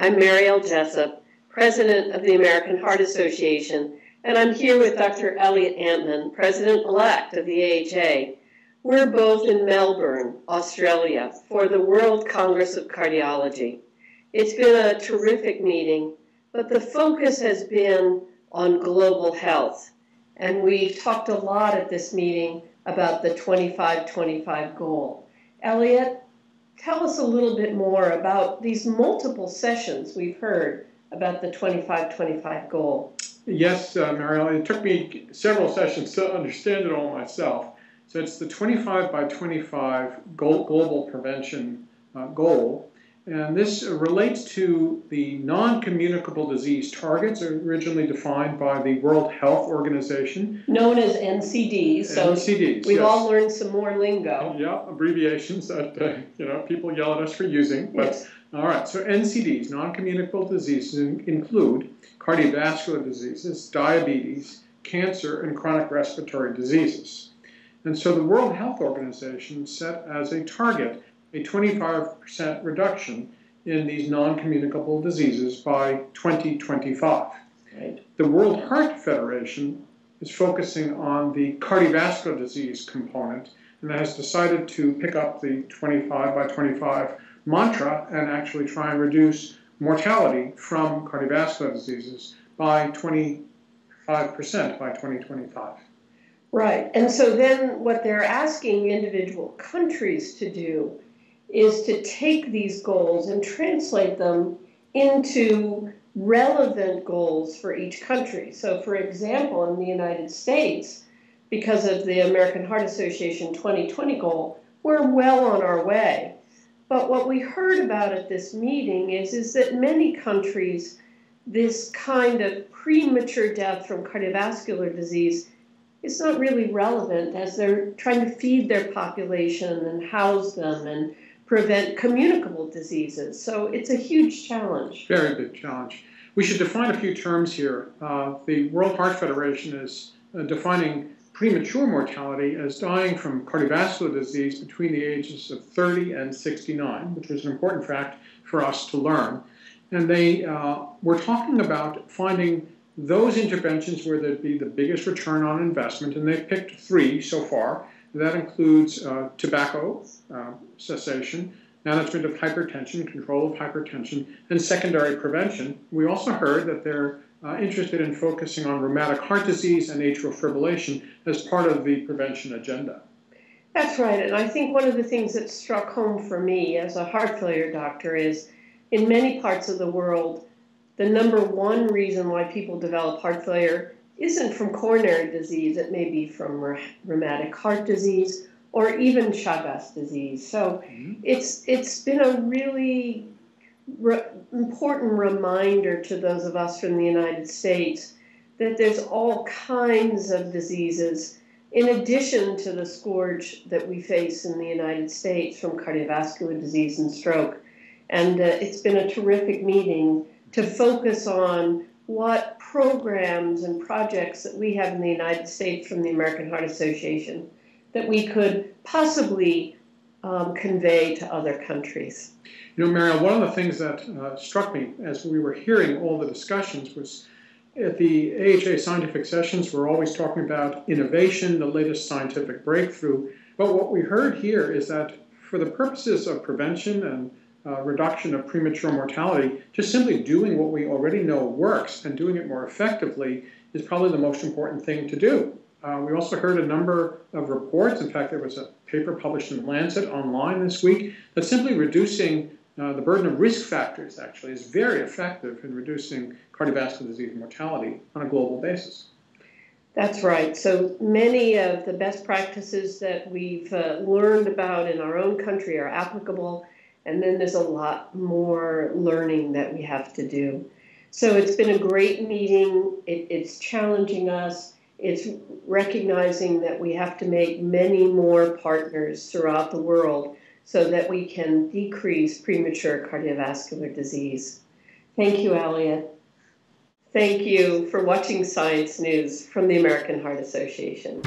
I'm Mariell Jessup, President of the American Heart Association, and I'm here with Dr. Elliott Antman, President-elect of the AHA. We're both in Melbourne, Australia, for the World Congress of Cardiology. It's been a terrific meeting, but the focus has been on global health. And we've talked a lot at this meeting about the 25-25 goal. Elliott, tell us a little bit more about these multiple sessions we've heard about the 25-25 goal. Yes, Mariell, it took me several sessions to understand it all myself. So it's the 25 by 25 global prevention goal. And this relates to the non-communicable disease targets originally defined by the World Health Organization. Known as NCDs. So NCDs, we've yes. all learned some more lingo. Yeah, abbreviations that people yell at us for using. But, yes. All right, so NCDs, non-communicable diseases, include cardiovascular diseases, diabetes, cancer, and chronic respiratory diseases. And so the World Health Organization set as a target a 25% reduction in these non-communicable diseases by 2025. Right. The World Heart Federation is focusing on the cardiovascular disease component and has decided to pick up the 25 by 25 mantra and actually try and reduce mortality from cardiovascular diseases by 25% by 2025. Right, and so then what they're asking individual countries to do is to take these goals and translate them into relevant goals for each country. So for example, in the United States, because of the American Heart Association 2020 goal, we're well on our way. But what we heard about at this meeting is that many countries, this kind of premature death from cardiovascular disease is not really relevant as they're trying to feed their population and house them and prevent communicable diseases. So it's a huge challenge. Very big challenge. We should define a few terms here. The World Heart Federation is defining premature mortality as dying from cardiovascular disease between the ages of 30 and 69, which was an important fact for us to learn. And they were talking about finding those interventions where there'd be the biggest return on investment, and they've picked 3 so far. That includes tobacco cessation, management of hypertension, control of hypertension, and secondary prevention. We also heard that they're interested in focusing on rheumatic heart disease and atrial fibrillation as part of the prevention agenda. That's right, and I think one of the things that struck home for me as a heart failure doctor is in many parts of the world, the #1 reason why people develop heart failure isn't from coronary disease. It may be from rheumatic heart disease or even Chagas disease. So it's been a really important reminder to those of us from the United States that there's all kinds of diseases in addition to the scourge that we face in the United States from cardiovascular disease and stroke. And it's been a terrific meeting to focus on what programs and projects that we have in the United States from the American Heart Association that we could possibly convey to other countries. You know, Mariell, one of the things that struck me as we were hearing all the discussions was at the AHA scientific sessions, we're always talking about innovation, the latest scientific breakthrough. But what we heard here is that for the purposes of prevention and reduction of premature mortality, just simply doing what we already know works and doing it more effectively is probably the most important thing to do. We also heard a number of reports. In fact, there was a paper published in Lancet online this week that simply reducing the burden of risk factors actually is very effective in reducing cardiovascular disease mortality on a global basis. That's right. So many of the best practices that we've learned about in our own country are applicable. And then there's a lot more learning that we have to do. So it's been a great meeting. It's challenging us. It's recognizing that we have to make many more partners throughout the world so that we can decrease premature cardiovascular disease. Thank you, Elliott. Thank you for watching Science News from the American Heart Association.